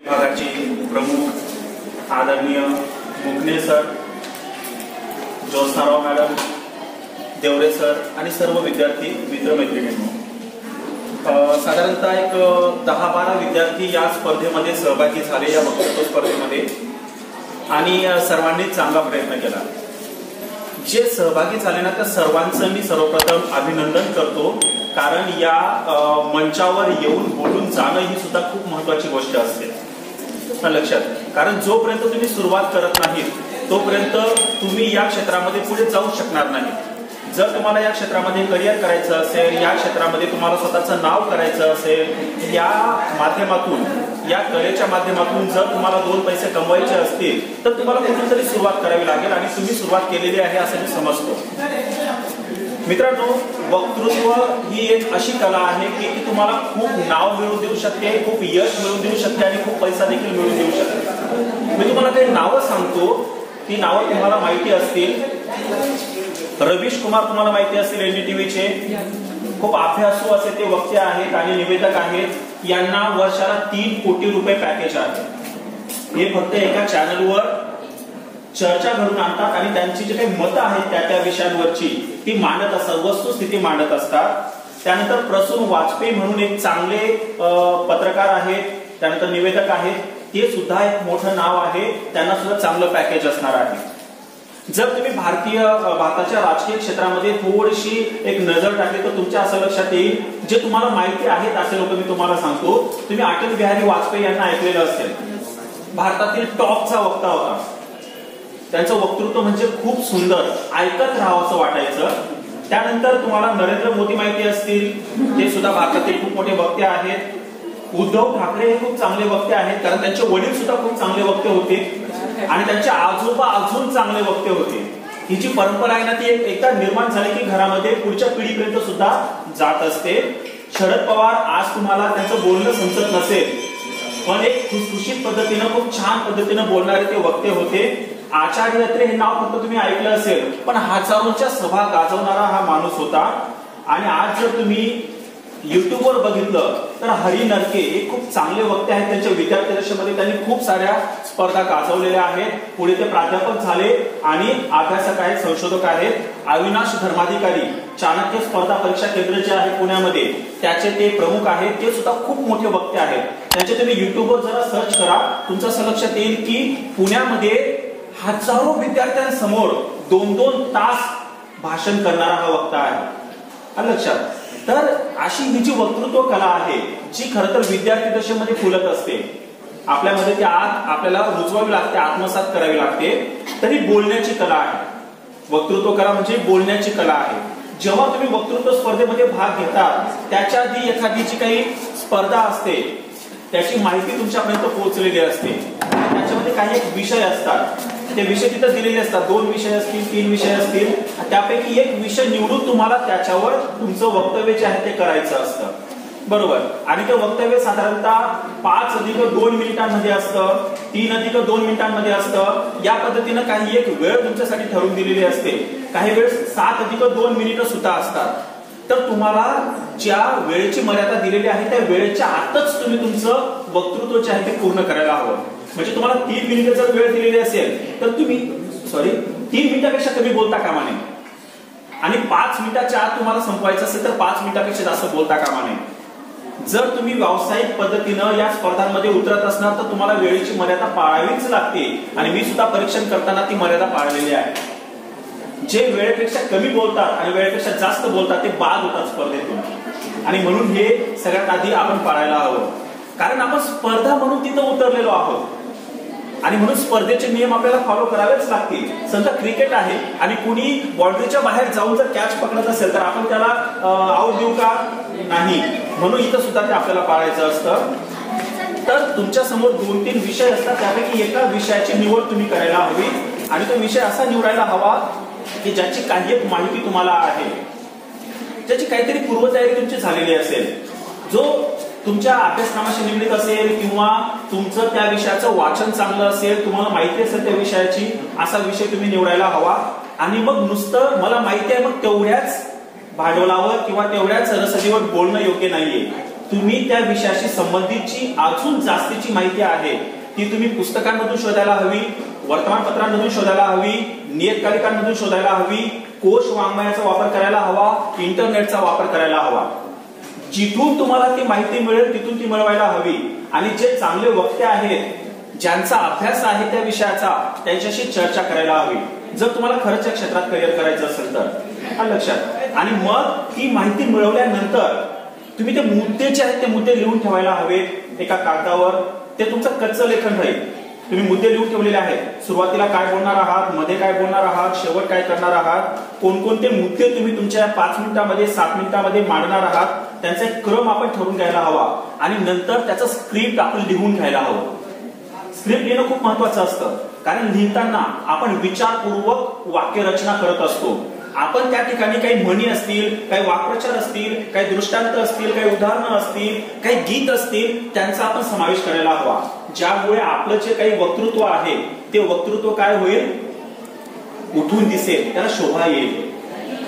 विभागाचे प्रमुख आदरणीय मुकणे सर, ज्योत्स्नाराव मॅडम, देवरे सर आणि सर्व विद्यार्थी मित्रमैत्रिणींनो, साधारणतः एक 10-12 विद्यार्थी या स्पर्धेमध्ये सहभागी झाले, या वक्तृत्व स्पर्धेमध्ये, आणि सर्वांनी चांगला प्रयत्न केला। जे सहभागी झाले ना त्या सर्वांचं मी सर्वप्रथम अभिनंदन करतो, कारण या मंचावर येऊन बोलून जाणं ही सुद्धा खूप महत्त्वाची गोष्ट असते लक्षात। कारण जोपर्यंत तुम्ही सुरुवात करत नाही तोपर्यंत तुम्ही या क्षेत्रामध्ये पुढे जाऊ शकणार नाही। जर तुम्हाला या क्षेत्रामध्ये करिअर करायचं असेल, या क्षेत्रामध्ये तुम्हाला स्वतःचं नाव करायचं असेल, या माध्यमातून, या कलेच्या माध्यमातून जर तुम्हाला 2 पैसे कमवायचे असतील तर तुम्हाला कुठून तरी सुरुवात करावी लागेल, आणि तुम्ही सुरुवात केलेली आहे असं मी समजतो। मित्रांनो, वक्तृत्व ही एक अशी कला आहे की ती तुम्हाला खूप नाव मिळवून देऊ शकते, खूप यश मिळवून देऊ शकते आणि खूप पैसा देखील मिळवून देऊ शकते। मी तुम्हाला काही नावं सांगतो, ती नावं तुम्हाला माहिती असतील। रवीश कुमार तुम्हाला माहिती असतील, एनडीटीव्हीचे खूप अभ्यासू असे ते वक्ते आहेत आणि निवेदक आहेत। यांना वर्षाला 3 कोटी रुपये पॅकेज आहे। हे फक्त एका चॅनलवर चर्चा घडून आणतात आणि त्यांची जी काही मतं आहेत त्या विषयांवरची ती मांडत असतात, वस्तुस्थिती मांडत असतात। त्यानंतर प्रसून वाजपेयी म्हणून एक चांगले पत्रकार आहेत, त्यानंतर निवेदक आहेत, ते सुद्धा एक मोठं नाव आहे, त्यांना सुद्धा चांगलं पॅकेज असणार आहे। जर तुम्ही भारताच्या राजकीय क्षेत्रामध्ये थोडीशी एक नजर टाकली तर तुमच्या असं लक्षात येईल, जे तुम्हाला माहिती आहेत असे लोक मी तुम्हाला सांगतो। तुम्ही अटल बिहारी वाजपेयी यांना ऐकलेलं असेल, भारतातील टॉपचा वक्ता होता। त्यांचं वक्तृत्व म्हणजे खूप सुंदर, ऐकत राहावं असं वाटायचं। त्यानंतर तुम्हाला नरेंद्र मोदी माहिती असतील, ते सुद्धा भारतातील खूप मोठे वक्ते आहेत। उद्धव ठाकरे हे खूप चांगले वक्ते आहेत, कारण त्यांचे वडील सुद्धा खूप चांगले वक्ते होते आणि त्यांचे आजोबा अजून चांगले वक्ते होते। ही जी परंपरा आहे ना ती एकदा निर्माण झाली की घरामध्ये पुढच्या पिढीपर्यंत सुद्धा जात असते। शरद पवार, आज तुम्हाला त्यांचं बोलणं समजत नसेल, पण एक खुसखुशीत पद्धतीनं, खूप छान पद्धतीनं बोलणारे ते वक्ते होते। आचार्य अत्रे हे नाव फक्त तुम्ही ऐकलं असेल, पण हजारोंच्या सभा गाजवणारा हा माणूस होता। आणि आज जर तुम्ही युट्यूबवर बघितलं तर हरी नरके हे खूप चांगले वक्ते आहेत। त्यांच्या विद्यार्थी दशेमध्ये त्यांनी खूप साऱ्या स्पर्धा गाजवलेल्या आहेत, पुढे ते प्राध्यापक झाले आणि अभ्यासक आहेत, संशोधक आहेत। अविनाश धर्माधिकारी, चाणक्य स्पर्धा परीक्षा केंद्र जे आहे पुण्यामध्ये, त्याचे ते प्रमुख आहेत, ते सुद्धा खूप मोठे वक्ते आहेत। त्यांचे तुम्ही युट्यूबवर जरा सर्च करा, तुमचं असं लक्षात येईल की पुण्यामध्ये हजारो विद्यार्थ्यांसमोर 2-2 तास भाषण करणारा हा वक्ता आहे लक्षात। तर अशी ही जी वक्तृत्व कला आहे, जी खरं तर विद्यार्थी दशेमध्ये फुलत असते, आपल्यामध्ये ती आपल्याला रुजवावी लागते, आत्मसात करावी लागते। तरी बोलण्याची कला आहे, वक्तृत्व कला म्हणजे बोलण्याची कला आहे। जेव्हा तुम्ही वक्तृत्व स्पर्धेमध्ये भाग घेता त्याच्या आधी एखादी जी काही स्पर्धा असते त्याची माहिती तुमच्यापर्यंत पोहोचलेली असते, त्याच्यामध्ये काही एक विषय असतात, ते विषय तिथं दिलेले असतात। 2 विषय असतील, 3 विषय असतील, त्यापैकी एक विषय निवडून तुम्हाला त्याच्यावर तुमचं वक्तव्य जे आहे ते करायचं असतं, बरोबर। आणि ते वक्तव्य साधारणतः 5+2 मिनिटांमध्ये असतं, 3+2 मिनिटांमध्ये असतं। या पद्धतीनं काही एक वेळ तुमच्यासाठी ठरवून दिलेली असते, काही वेळेस 7+2 मिनिटं सुद्धा असतात। तर तुम्हाला ज्या वेळेची मर्यादा दिलेली आहे त्या वेळेच्या आतच तुम्ही तुमचं वक्तृत्व जे आहे ते पूर्ण करायला हवं। म्हणजे तुम्हाला 3 मिनिटं जर वेळ दिलेली असेल तर तुम्ही 3 मिनिटापेक्षा कमी बोलता कामा नये, आणि 5 मिनिटाच्या आत तुम्हाला संपवायचं असेल तर 5 मिनिटापेक्षा जास्त बोलता कामा नये। जर तुम्ही व्यावसायिक पद्धतीनं या स्पर्धांमध्ये उतरत असणार तर तुम्हाला वेळेची मर्यादा पाळावीच लागते, आणि मी सुद्धा परीक्षण करताना ती मर्यादा पाळलेली आहे। जे वेळेपेक्षा कमी बोलतात आणि वेळेपेक्षा जास्त बोलतात ते बाद होतात स्पर्धेतून, आणि म्हणून हे सगळ्यात आधी आपण पाळायला हवं। कारण आपण स्पर्धा म्हणून तिथं उतरलेलो आहोत, आणि म्हणून स्पर्धेचे नियम आपल्याला फॉलो करावेच लागतील। समजा क्रिकेट आहे आणि कुणी बाउंड्रीच्या बाहेर जाऊन जर कॅच पकडत असेल तर आपण त्याला आऊट देऊ का? नाही, म्हणून इथं सुद्धा ते आपल्याला पाळायचं असतं। तर तुमच्या समोर 2-3 विषय असतात, त्यापैकी एका विषयाची निवड तुम्ही करायला हवी, आणि तो विषय असा निवडायला हवा की ज्याची काही एक माहिती तुम्हाला आहे, ज्याची काहीतरी पूर्वतयारी तुमची झालेली असेल, जो तुमच्या अभ्यासक्रमाशी निगडीत असेल, किंवा तुमचं त्या विषयाचं वाचन चांगलं असेल, तुम्हाला माहिती असेल त्या विषयाची, असा विषय तुम्ही निवडायला हवा। आणि मग नुसतं मला माहिती आहे मग तेवढ्याच भांडवलावर किंवा तेवढ्याच रसदीवर बोलणं योग्य नाहीये। तुम्ही त्या विषयाशी संबंधितची अजून जास्तीची माहिती आहे ती तुम्ही पुस्तकांमधून शोधायला हवी, वर्तमानपत्रांमधून शोधायला हवी, नियतकालिकांमधून शोधायला हवी, कोश वाङ्मयाचा वापर करायला हवा, इंटरनेटचा वापर करायला हवा. जिथून तुम्हाला ती माहिती मिळेल तिथून ती मिळवायला हवी. आणि जे चांगले वक्ते आहेत, ज्यांचा अभ्यास आहे त्या विषयाचा, त्यांच्याशी चर्चा करायला हवी जर तुम्हाला खरंच या क्षेत्रात करिअर करायचं असेल तर. लक्षात. आणि मग ती माहिती मिळवल्यानंतर तुम्ही ते मुद्दे जे आहेत ते मुद्दे लिहून ठेवायला हवेत एका कागदावर. ते तुमचं कच्चं लेखन राहील. तुम्ही मुद्दे लिहून ठेवलेले आहेत. सुरुवातीला काय बोलणार आहात, मध्ये काय बोलणार आहात, शेवट काय करणार आहात, कोणकोणते मुद्दे तुम्ही तुमच्या 5 मिनिटांमध्ये 7 मिनिटांमध्ये मांडणार आहात, त्यांचा एक क्रम आपण ठरवून घ्यायला हवा. आणि नंतर त्याचं स्क्रिप्ट आपण लिहून घ्यायला हवं. स्क्रिप्ट लिहिणं खूप महत्वाचं असतं, कारण लिहिताना आपण विचारपूर्वक वाक्यरचना करत असतो. आपण त्या ठिकाणी काही म्हणी असतील, काही वाक्प्रचार असतील, काही दृष्टांत असतील, काही उदाहरणं असतील, काही गीत असतील, त्यांचा आपण समावेश करायला हवा. ज्यामुळे आपलं जे काही वक्तृत्व आहे ते वक्तृत्व काय होईल, उठून दिसेल, त्याला शोभा येईल,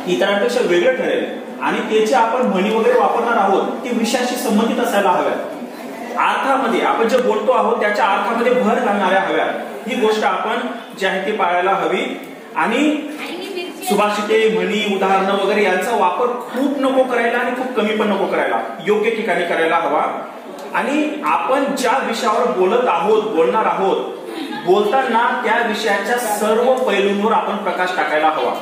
इतरांपेक्षा वेगळं ठरेल. आणि ते जे आपण म्हणी वगैरे वापरणार आहोत ते विषयाशी संबंधित असायला हव्यात. अर्थामध्ये आपण जे बोलतो आहोत त्याच्या अर्थामध्ये भर घालणाऱ्या हव्यात. ही गोष्ट आपण जी आहे ती पाळायला हवी. आणि सुभाषिते, म्हणी, उदाहरणं वगैरे यांचा वापर खूप नको करायला आणि खूप कमी पण नको करायला, योग्य ठिकाणी करायला हवा. आणि आपण ज्या विषयावर बोलत आहोत, बोलणार आहोत, बोलताना त्या विषयाच्या सर्व पैलूंवर आपण प्रकाश टाकायला हवा.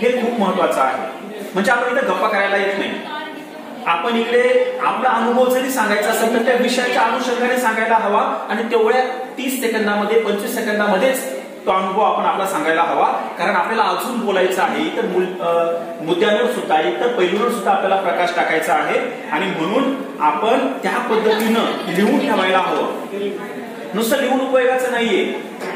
हे खूप महत्वाचं आहे. म्हणजे आपण इथे गप्पा करायला येत नाही. आपण इकडे आपला अनुभव जरी सांगायचा असेल तर त्या विषयाच्या अनुषंगाने सांगायला हवा. आणि तेवढ्या 30 सेकंदामध्ये 25 सेकंदामध्येच तो अनुभव आपण आपला सांगायला हवा. कारण आपल्याला अजून बोलायचं आहे, इतर मुद्द्यांवर सुद्धा, इतर पैलूंवर सुद्धा आपल्याला प्रकाश टाकायचा आहे. आणि म्हणून आपण त्या पद्धतीनं लिहून ठेवायला हवं. नुसतं लिहून उपयोगाचं नाहीये.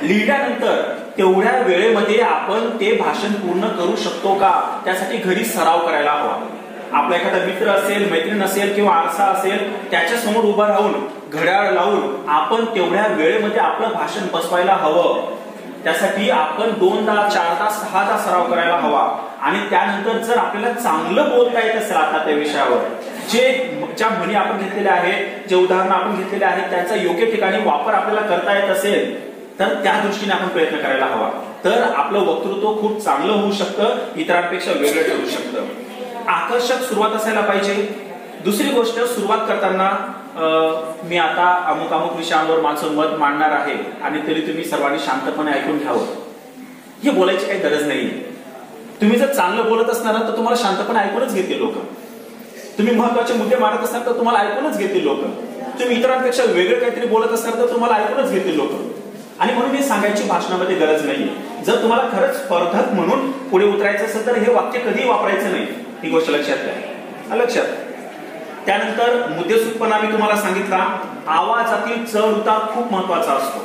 लिहिल्यानंतर तेवढ्या वेळेमध्ये आपण ते भाषण पूर्ण करू शकतो का, त्यासाठी घरी सराव करायला हवा. आपला एखादा मित्र असेल, मैत्रीण असेल किंवा आरसा असेल, त्याच्या समोर उभा राहून घड्याळ लावून आपण तेवढ्या वेळेमध्ये आपलं भाषण बसवायला हवं. त्यासाठी आपण 2दा 4दा 6दा सराव करायला हवा. आणि त्यानंतर जर आपल्याला चांगलं बोलता येत असेल आता त्या विषयावर, ज्या म्हणी आपण घेतलेल्या आहेत, जे उदाहरणं आपण घेतलेले आहेत, त्यांचा योग्य ठिकाणी वापर आपल्याला करता येत असेल तर त्या दृष्टीने आपण प्रयत्न करायला हवा. तर आपलं वक्तृत्व खूप चांगलं होऊ शकतं, इतरांपेक्षा वेगळं ठरू शकतं. आकर्षक सुरुवात असायला पाहिजे. दुसरी गोष्ट, सुरुवात करताना मी आता अमुक अमुक विषयांवर माझं मत मांडणार आहे आणि तरी तुम्ही सर्वांनी शांतपणे ऐकून घ्यावं, हे बोलायची काही गरज नाही. तुम्ही जर चांगलं बोलत असणार तर तुम्हाला शांतपणे ऐकूनच घेतील लोक. तुम्ही महत्वाचे मुद्दे मांडत असणार तर तुम्हाला ऐकूनच घेतील लोक. तुम्ही इतरांपेक्षा वेगळं काहीतरी बोलत असणार तर तुम्हाला ऐकूनच घेतील लोक. आणि म्हणून हे सांगायची भाषणामध्ये गरज नाही. जर तुम्हाला खरंच स्पर्धक म्हणून पुढे उतरायचं असेल तर हे वाक्य कधीही वापरायचं नाही. ही गोष्ट लक्षात घ्या. लक्षात. त्यानंतर मुद्देसूदपणा मी तुम्हाला सांगितला. आवाजातील चढ उतार खूप महत्वाचा असतो.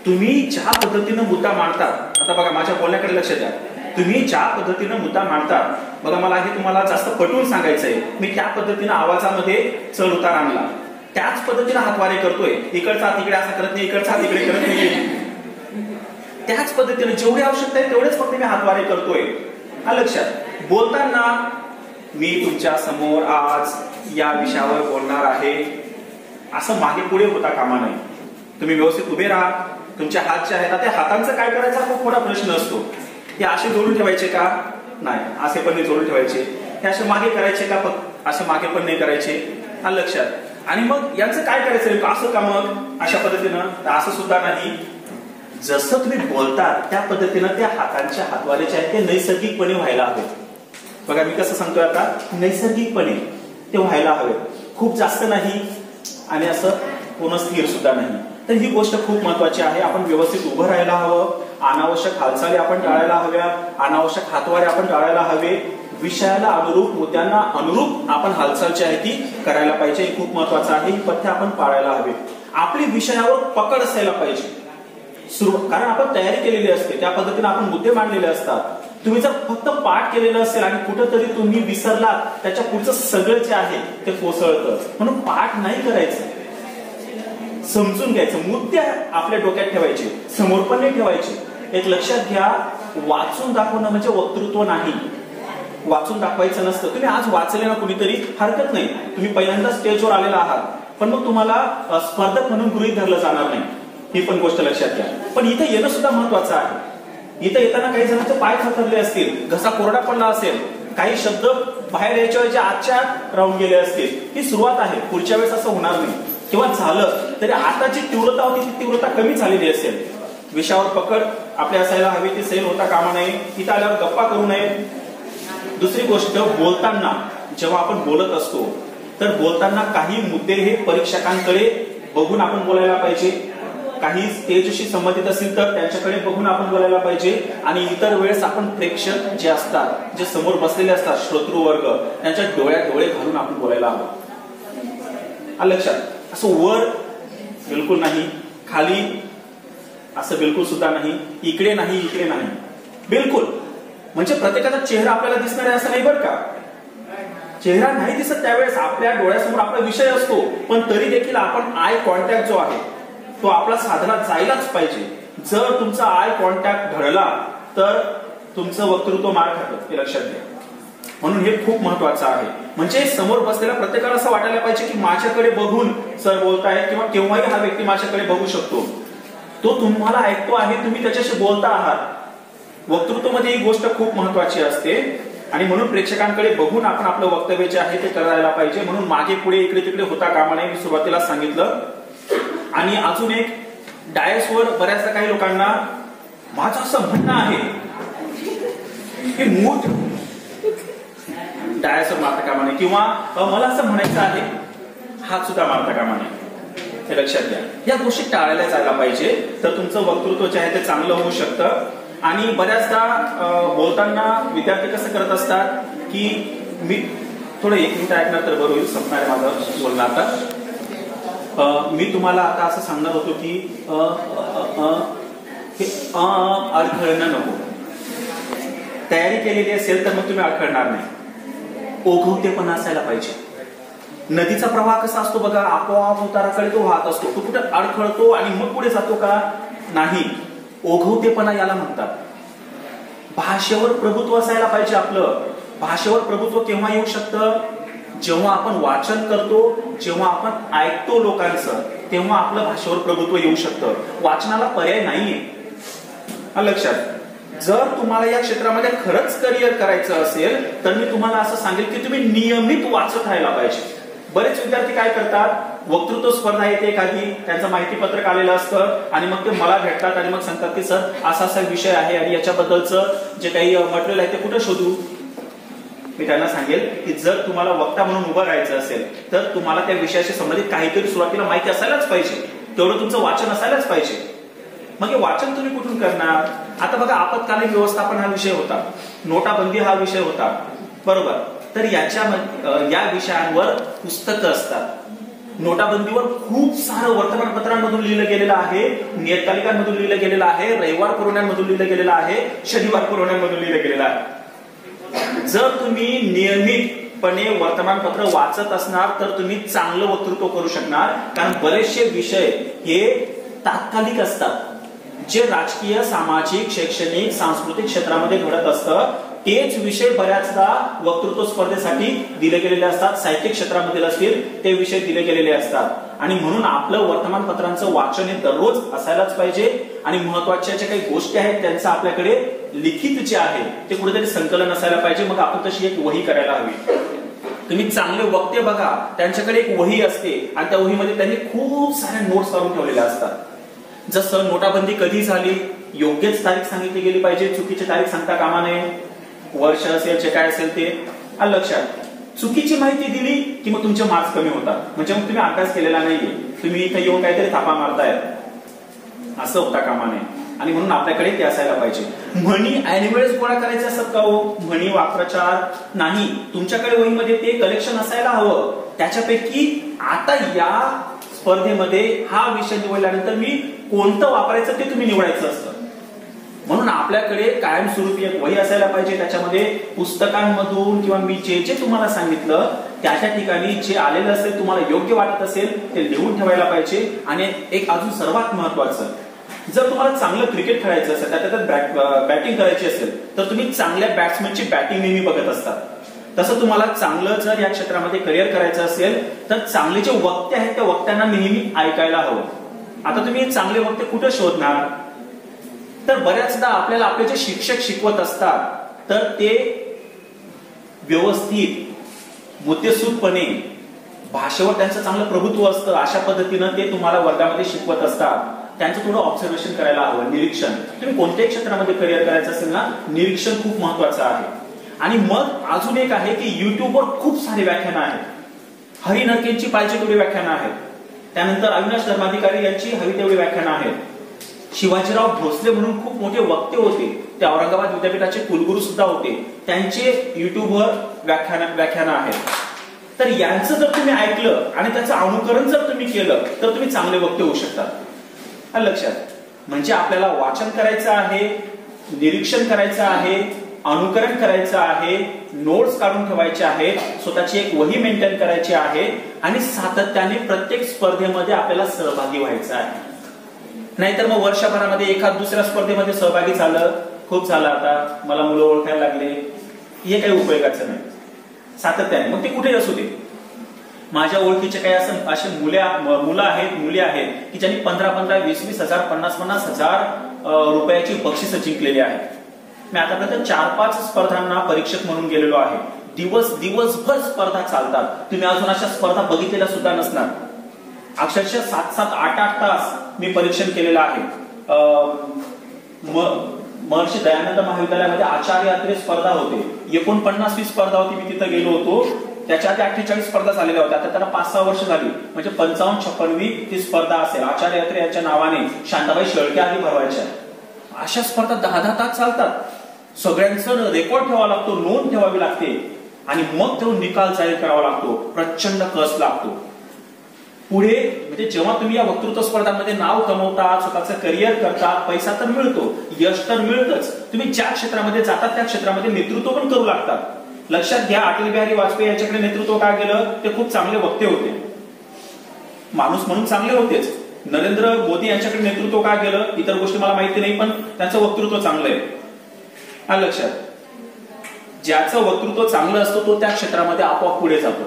तुम्ही ज्या पद्धतीनं मुद्दा मांडतात, आता बघा माझ्या बोलण्याकडे लक्ष द्या. तुम्ही ज्या पद्धतीनं मुद्दा मांडतात, बघा मला हे तुम्हाला जास्त पटवून सांगायचंय, मी त्या पद्धतीनं आवाजामध्ये चढ उतार आणला, त्याच पद्धतीने हातवारे करतोय. इकडचा हात इकडे असा करत नाही, इकडचा हात इकडे करत नाही. त्याच पद्धतीने जेवढी आवश्यकता आहे तेवढेच फक्त मी हातवारे करतोय. लक्षात. बोलताना मी तुमच्या समोर आज या विषयावर बोलणार आहे असं मागे पुढे होता कामा नये. तुम्ही व्यवस्थित उभे राहा. तुमचे हात जे आहेत त्या हातांचं काय करायचा खूप मोठा प्रश्न असतो. हे असे जोडून ठेवायचे का? नाही, असे पण नाही जोडून ठेवायचे. हे असे मागे करायचे का? असे मागे पण नाही करायचे. लक्षात. आणि मग यांचं काय करायचं, असं का मग अशा पद्धतीनं? असं सुद्धा नाही. जसं तुम्ही बोलतात त्या पद्धतीनं त्या हातांच्या हातवारे जे आहेत ते नैसर्गिकपणे व्हायला हवे. बघा मी कसं सांगतोय आता, नैसर्गिकपणे ते व्हायला हवे. खूप जास्त नाही आणि असं पूर्ण स्थिर सुद्धा नाही. तर ही गोष्ट खूप महत्वाची आहे. आपण व्यवस्थित उभं राहायला हवं. अनावश्यक हालचाली आपण टाळायला हव्या. अनावश्यक हातवारे आपण टाळायला हवे. विषयाला अनुरूप, मुद्द्यांना अनुरूप आपण हालचाल जी आहे ती करायला पाहिजे. हे खूप महत्वाचं आहे. ही पथ्य आपण पाळायला हवे. आपली विषयावर पकड असायला पाहिजे. कारण आपण तयारी केलेली असते, त्या पद्धतीने आपण मुद्दे मांडलेले असतात. तुम्ही जर फक्त पाठ केलेलं असेल आणि कुठंतरी तुम्ही विसरलात, त्याच्या पुढचं सगळं जे आहे ते कोसळतं. म्हणून पाठ नाही करायचं, समजून घ्यायचं. मुद्दे आपल्या डोक्यात ठेवायचे, समोर पण नाही ठेवायचे. एक लक्षात घ्या, वाचून दाखवणं म्हणजे वक्तृत्व नाही. वाचून दाखवायचं नसतं. तुम्ही आज वाचले ना कुणीतरी हरकत नाही, तुम्ही पहिल्यांदा स्टेजवर आलेला आहात, पण मग तुम्हाला स्पर्धक म्हणून गृहीत धरलं जाणार नाही, ही पण गोष्ट लक्षात घ्या. पण इथे येणं सुद्धा महत्वाचं आहे. इथे येताना काही जणांचे पाय थरथरले असतील, घसा कोरडा पडला असेल, काही शब्द बाहेर यायच्या वेळेच्या आजच्या राहून गेले असतील. ही सुरुवात आहे, पुढच्या वेळेस असं होणार नाही. किंवा झालं तरी आता जी तीव्रता होती ती तीव्रता कमी झालेली असेल. विषयावर पकड आपल्या असायला हवी, ती सैल होता कामा नये. इथं आल्यावर गप्पा करू नये. दुसरी गोष्ट, बोलताना जेव्हा आपण बोलत असतो तर बोलताना काही मुद्दे हे परीक्षकांकडे बघून आपण बोलायला पाहिजे. काही स्टेजशी संबंधित असतील तर त्यांच्याकडे बघून आपण बोलायला पाहिजे. आणि इतर वेळेस आपण प्रेक्षक जे असतात, जे समोर बसलेले असतात, श्रोतृवर्ग, त्यांच्या डोळ्यात डोळे घालून आपण बोलायला हवं. लक्षात, असं वर बिलकुल नाही, खाली असं बिलकुल सुद्धा नाही, इकडे नाही इकडे नाही, बिलकुल. म्हणजे प्रत्येकाचा चेहरा आपल्याला दिसणार आहे असं नाही बरं का. चेहरा नाही दिसत त्यावेळेस आपल्या डोळ्यासमोर आपला विषय असतो, पण तरी देखील आपण आय कॉन्टॅक्ट जो आहे तो आपला साधला जायलाच पाहिजे. जर तुमचा आय कॉन्टॅक्ट घडला तर तुमचं वक्तृत्व मार खातं, हे लक्षात घ्या. म्हणून हे खूप महत्वाचं आहे. म्हणजे समोर बसलेल्या प्रत्येकाला असं वाटायला पाहिजे की माझ्याकडे बघून सर बोलतायत, किंवा केव्हाही हा व्यक्ती माझ्याकडे बघू शकतो, तो तुम्हाला ऐकतो आहे, तुम्ही त्याच्याशी बोलता आहात. वक्तृत्वामध्ये ही गोष्ट खूप महत्वाची असते. आणि म्हणून प्रेक्षकांकडे बघून आपण आपलं वक्तव्य जे आहे ते करायला पाहिजे. म्हणून मागे पुढे इकडे तिकडे होता कामा नये, मी सुरुवातीला सांगितलं. आणि अजून एक, डायसवर बऱ्याचदा काही लोकांना माझं असं म्हणणं आहे की मूठ डायसवर मारता कामा नये, किंवा मला असं म्हणायचं आहे, हात सुद्धा मारता कामा नये, हे लक्षात घ्या. या गोष्टी टाळायला जायला पाहिजे, तर तुमचं वक्तृत्व जे आहे ते चांगलं होऊ शकतं. आणि बऱ्याचदा बोलताना विद्यार्थी कसं करत असतात की मी थोडं 1 मिनिट ऐकणार तर बरं होईल, संपणार आहे माझं बोलणं आता. मी तुम्हाला आता असं सांगणार होतो की अडखळणं नको. तयारी केलेली असेल तर मग तुम्ही अडखळणार नाही. ओघवतेपणा असायला पाहिजे. नदीचा प्रवाह कसा असतो बघा, आपोआप उताराकडे तो वाहत असतो, तो कुठे अडखळतो आणि मग पुढे जातो का? नाही. ओघवतेपणा याला म्हणतात. भाषेवर प्रभुत्व असायला पाहिजे आपलं. भाषेवर प्रभुत्व केव्हा येऊ शकतं? जेव्हा आपण वाचन करतो, जेव्हा आपण ऐकतो लोकांचं, तेव्हा आपलं भाषेवर प्रभुत्व येऊ शकतं. वाचनाला पर्याय नाहीये, लक्षात. जर तुम्हाला या क्षेत्रामध्ये खरंच करिअर करायचं असेल तर मी तुम्हाला असं सांगेल की तुम्ही नियमित वाचत राहायला पाहिजे. बरेच विद्यार्थी काय करतात, वक्तृत्व स्पर्धा येते एखादी, त्यांचं माहिती पत्रक आलेलं असतं आणि मग ते मला भेटतात आणि मग सांगतात की सर असा असा विषय आहे आणि याच्याबद्दलचं जे काही मटेरियल आहे ते कुठं शोधू. मी त्यांना सांगेल की जर तुम्हाला वक्ता म्हणून उभं राहायचं असेल तर तुम्हाला त्या विषयाशी संबंधित काहीतरी सुरुवातीला माहिती असायलाच पाहिजे, तेवढं तुमचं वाचन असायलाच पाहिजे. मग हे वाचन तुम्ही कुठून करणार? आता बघा, आपत्कालीन व्यवस्थापन हा विषय होता, नोटाबंदी हा विषय होता, बरोबर. तर या विषयांवर पुस्तकं असतात. नोटाबंदीवर खूप सारं वर्तमानपत्रांमधून लिहिलं गेलेलं आहे, नियतकालिकांमधून लिहिलं गेलेलं आहे, रविवार पुरवण्यांमधून लिहिलं गेलेलं आहे, शनिवार पुरवण्यांमधून लिहिलं गेलेलं आहे. जर तुम्ही नियमितपणे वर्तमानपत्र वाचत असणार तर तुम्ही चांगलं वक्तृत्व करू शकणार. कारण बरेचसे विषय हे तात्कालिक असतात. जे राजकीय, सामाजिक, शैक्षणिक, सांस्कृतिक क्षेत्रामध्ये घडत असतं तेच विषय बऱ्याचदा वक्तृत्व स्पर्धेसाठी दिले गेलेले असतात. साहित्य क्षेत्रामधील असतील ते विषय दिले गेलेले असतात. आणि म्हणून आपलं वर्तमानपत्रांचं वाचन हे दररोज असायलाच पाहिजे. आणि महत्वाच्या ज्या काही गोष्टी आहेत त्यांचं आपल्याकडे लिखित जे आहे ते कुठेतरी संकलन असायला पाहिजे. मग आपण तशी एक वही करायला हवी. तुम्ही चांगले वक्ते बघा, त्यांच्याकडे एक वही असते आणि त्या वहीमध्ये त्यांनी खूप साऱ्या नोट्स काढून ठेवलेल्या असतात. जसं नोटाबंदी कधी झाली, योग्यच तारीख सांगितली गेली पाहिजे, चुकीची तारीख सांगता कामा नये. वर्ष असेल जे काय असेल ते लक्षात. चुकीची माहिती दिली की मग तुमचे मार्क्स कमी होतात. म्हणजे मग तुम्ही अभ्यास केलेला नाहीये, तुम्ही इथे येऊन काहीतरी थापा मारताय, असं होता कामा नये. आणि म्हणून आपल्याकडे ते असायला पाहिजे. म्हणी ऐनवेळेस गोळा करायचे असतात का हो? म्हणी वाक्प्रचार नाही. तुमच्याकडे वहीमध्ये ते कलेक्शन असायला हवं. त्याच्यापैकी आता या स्पर्धेमध्ये हा विषय निवडल्यानंतर मी कोणतं वापरायचं ते तुम्ही निवडायचं असतं. म्हणून आपल्याकडे कायमस्वरूपी एक वही असायला पाहिजे. त्याच्यामध्ये पुस्तकांमधून किंवा मी जे जे तुम्हाला सांगितलं त्या ठिकाणी जे आलेलं असेल, तुम्हाला योग्य वाटत असेल ते लिहून ठेवायला पाहिजे. आणि एक अजून सर्वात महत्वाचं, जर तुम्हाला चांगलं क्रिकेट खेळायचं असेल, त्यात बॅटिंग करायची असेल, तर तुम्ही चांगल्या बॅट्समनची बॅटिंग नेहमी बघत असतात. तसं तुम्हाला चांगलं जर या क्षेत्रामध्ये करिअर करायचं असेल तर चांगले जे वक्ते आहेत त्या वक्त्यांना नेहमी ऐकायला हवं. आता तुम्ही चांगले वक्ते कुठे शोधणार? तर बऱ्याचदा आपल्याला आपले जे शिक्षक शिकवत असतात तर ते व्यवस्थित मुद्देसूदपणे भाषेवर त्यांचं चांगलं प्रभुत्व असतं, अशा पद्धतीनं ते तुम्हाला वर्गामध्ये शिकवत असतात. त्यांचं थोडं ऑब्झर्वेशन करायला हवं, निरीक्षण. तुम्ही कोणत्याही क्षेत्रामध्ये करिअर करायचं असेल ना, निरीक्षण खूप महत्वाचं आहे. आणि मग अजून एक आहे की युट्यूबवर खूप सारे व्याख्यानं आहेत. हरी नरकेंची पाहिजे तेवढी व्याख्यानं आहेत. त्यानंतर अविनाश धर्माधिकारी यांची हवी तेवढी व्याख्यानं आहेत. शिवाजीराव भोसले म्हणून खूप मोठे वक्ते होते, ते औरंगाबाद विद्यापीठाचे कुलगुरू सुद्धा होते, त्यांचे युट्यूबवर व्याख्यानं आहेत. तर यांचं जर तुम्ही ऐकलं आणि त्याचं अनुकरण जर तुम्ही केलं तर तुम्ही चांगले वक्ते होऊ शकतात. लक्षात. म्हणजे आपल्याला वाचन करायचं आहे, निरीक्षण करायचं आहे, अनुकरण करायचं आहे, नोट्स काढून ठेवायचे आहेत, स्वतःची एक वही मेंटेन करायची आहे आणि सातत्याने प्रत्येक स्पर्धेमध्ये आपल्याला सहभागी व्हायचं आहे. नाहीतर मग वर्षभरामध्ये एखाद दुसऱ्या स्पर्धेमध्ये सहभागी झालं, खूप झालं, आता मला मुलं ओळखायला लागले, हे काही उपयोगाचं नाही. सातत्याने मग ते कुठेही असू दे. माझ्या ओळखीचे काही असं असे मुलं आहेत, मुली आहेत की ज्यांनी 15-15, 20-20 हजार, 50-50 हजार रुपयाची बक्षिसं जिंकलेली आहेत. मी आतापर्यंत 4-5 स्पर्धांना परीक्षक म्हणून गेलेलो आहे. दिवसभर स्पर्धा चालतात. तुम्ही अजून अशा स्पर्धा बघितलेल्या सुद्धा नसणार. अक्षरशः 7-7, 8-8 तास मी परीक्षण केलेलं आहे. महर्षी दयानंद महाविद्यालयामध्ये आचार्य यात्रे स्पर्धा होते, 49वी स्पर्धा होती, मी तिथे गेलो होतो. त्याच्या आधी 48 स्पर्धा झालेल्या होत्या. आता त्याला 5-6 वर्ष झाली, म्हणजे 55-56वी ती स्पर्धा असेल. आचार्य यात्रे यांच्या नावाने शांताबाई शेळके आधी भरवायच्या. अशा स्पर्धा 10-10 तास चालतात. सगळ्यांचं रेकॉर्ड ठेवावा लागतो, नोंद ठेवावी लागते आणि मग तो निकाल जाहीर करावा लागतो. प्रचंड कस लागतो. पुढे म्हणजे जेव्हा तुम्ही या वक्तृत्व स्पर्धांमध्ये नाव कमवता, स्वतःचं करिअर करता, पैसा तर मिळतो, यश तर मिळतच. तुम्ही ज्या क्षेत्रामध्ये जातात त्या क्षेत्रामध्ये नेतृत्व पण करू लागतात. लक्षात घ्या, अटल बिहारी वाजपेयी यांच्याकडे नेतृत्व का गेलं? ते खूप चांगले वक्ते होते, माणूस म्हणून चांगले होतेच. नरेंद्र मोदी यांच्याकडे नेतृत्व का गेलं? इतर गोष्टी मला माहिती नाही, पण त्यांचं वक्तृत्व चांगलं आहे. लक्षात. ज्याचं वक्तृत्व चांगलं असतं तो त्या क्षेत्रामध्ये आपोआप पुढे जातो.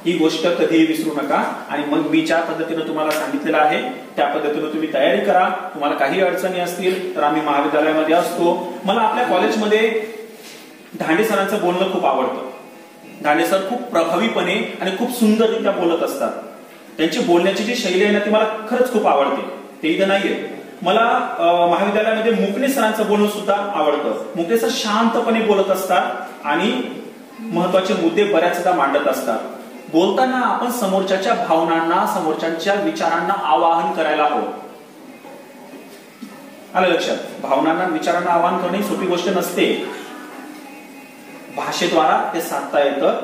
ही गोष्ट कधीही विसरू नका. आणि मग मी ज्या पद्धतीने तुम्हाला सांगितलेलं आहे त्या पद्धतीने तुम्ही तयारी करा. तुम्हाला काही अडचणी असतील तर आम्ही महाविद्यालयामध्ये असतो. मला आपल्या कॉलेजमध्ये धांडे सरांचं बोलणं खूप आवडतं. धांडे सर खूप प्रभावीपणे आणि खूप सुंदररित्या बोलत असतात. त्यांची बोलण्याची जी शैली आहे ना ती मला खरंच खूप आवडते. ते इथं नाहीये. मला महाविद्यालयामध्ये मुकणे सरांचं बोलणं सुद्धा आवडतं. मुकणे सर शांतपणे बोलत असतात आणि महत्वाचे मुद्दे बऱ्याचदा मांडत असतात. बोलताना आपण समोरच्याच्या भावनांना, समोरच्या विचारांना आवाहन करायला हवं. आलं लक्षात. भावनांना, विचारांना आवाहन करणे सोपी गोष्ट नसते. भाषेद्वारा ते साधता येतं.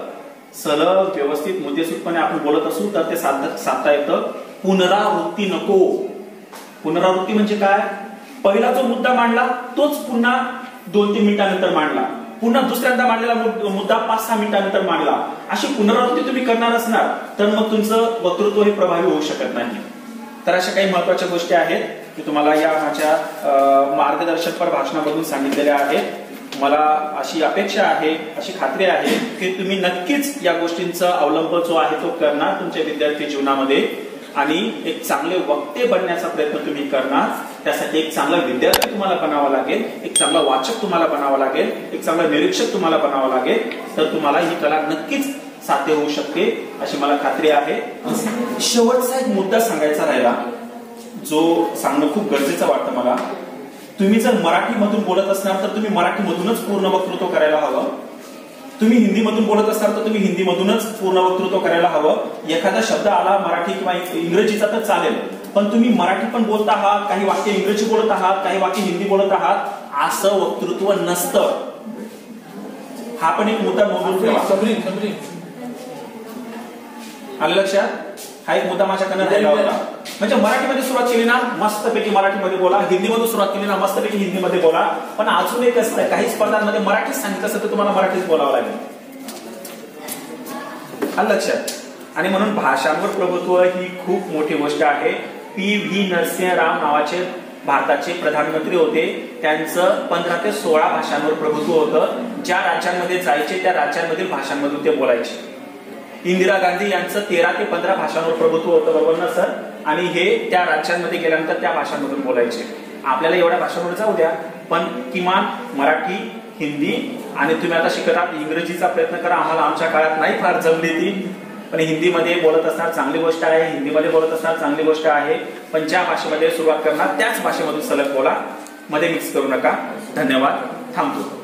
सलग व्यवस्थित मुद्देसूदपणे आपण बोलत असू तर ते साधता येतं. पुनरावृत्ती नको. पुनरावृत्ती म्हणजे काय? पहिला जो मुद्दा मांडला तोच पुन्हा 2-3 मिनिटांनंतर मांडला, पुन्हा दुसऱ्यांदा मांडलेला मुद्दा 5-6 मिनिटांनंतर मांडला. अशी पुनरावृत्ती तुम्ही करणार असणार तर मग तुमचं वक्तृत्व हे प्रभावी होऊ शकत नाही. तर अशा काही महत्वाच्या गोष्टी आहेत की तुम्हाला या माझ्या मार्गदर्शकपर भाषणामधून सांगितलेल्या आहेत. मला अशी अपेक्षा आहे, अशी खात्री आहे की तुम्ही नक्कीच या गोष्टींचा अवलंब जो आहे तो करणार तुमच्या विद्यार्थी जीवनामध्ये आणि एक चांगले वक्ते बनण्याचा प्रयत्न तुम्ही करणार. त्यासाठी एक चांगला विद्यार्थी तुम्हाला बनावा लागेल, एक चांगला वाचक तुम्हाला बनावा लागेल, एक चांगला निरीक्षक तुम्हाला बनावा लागेल. तर तुम्हाला ही कला नक्कीच साध्य होऊ शकते अशी मला खात्री आहे. शेवटचा एक मुद्दा सांगायचा राहिला जो सांगणं खूप गरजेचं वाटतं मला. तुम्ही जर मराठीमधून बोलत असणार तर तुम्ही मराठीमधूनच पूर्ण वक्तृत्व करायला हवं. तुम्ही हिंदीमधून बोलत असाल तर तुम्ही हिंदीमधूनच पूर्ण वक्तृत्व करायला हवं. एखादा शब्द आला मराठी किंवा इंग्रजीचा तर चालेल, पण तुम्ही मराठी पण बोलत आहात, काही वाक्य इंग्रजी बोलत आहात, काही वाक्य हिंदी बोलत आहात, असं वक्तृत्व नसतं. हा पण एक मुद्दा नोंदवून ठेवा. आलं लक्षात. हा एक मुद्दा माझ्याकडे राहिला होता. म्हणजे मराठीमध्ये सुरुवात केली ना मस्तपैकी मराठीमध्ये बोला, हिंदीमधून सुरुवात केली ना मस्तपैकी हिंदीमध्ये बोला. पण अजून एक असतं, काही स्पर्धांमध्ये मराठीच सांगितलं असतं तर तुम्हाला मराठीच बोलावं लागेल. आलं लक्षात. आणि म्हणून भाषांवर प्रभुत्व ही खूप मोठी गोष्ट आहे. PV नरसिंह राव नावाचे भारताचे प्रधानमंत्री होते. त्यांचं 15 ते 16 भाषांवर प्रभुत्व होतं. ज्या राज्यांमध्ये जायचे त्या राज्यांमधील भाषांमधून ते बोलायचे. इंदिरा गांधी यांचं 13 ते 15 भाषांवर प्रभुत्व होतं, बरोबर ना सर? आणि हे त्या राज्यांमध्ये गेल्यानंतर त्या भाषांमधून बोलायचे. आपल्याला एवढ्या भाषांवर जाऊ द्या, पण किमान मराठी, हिंदी आणि तुम्ही आता शिकत आहात इंग्रजीचा प्रयत्न करा. आम्हाला आमच्या काळात नाही फार जमली ती, पण हिंदीमध्ये बोलत असणार चांगली गोष्ट आहे, हिंदीमध्ये बोलत असणार चांगली गोष्ट आहे. पण ज्या भाषेमध्ये सुरुवात करणार त्याच भाषेमधून सलग बोला, मध्ये मिक्स करू नका. धन्यवाद. थांबतो.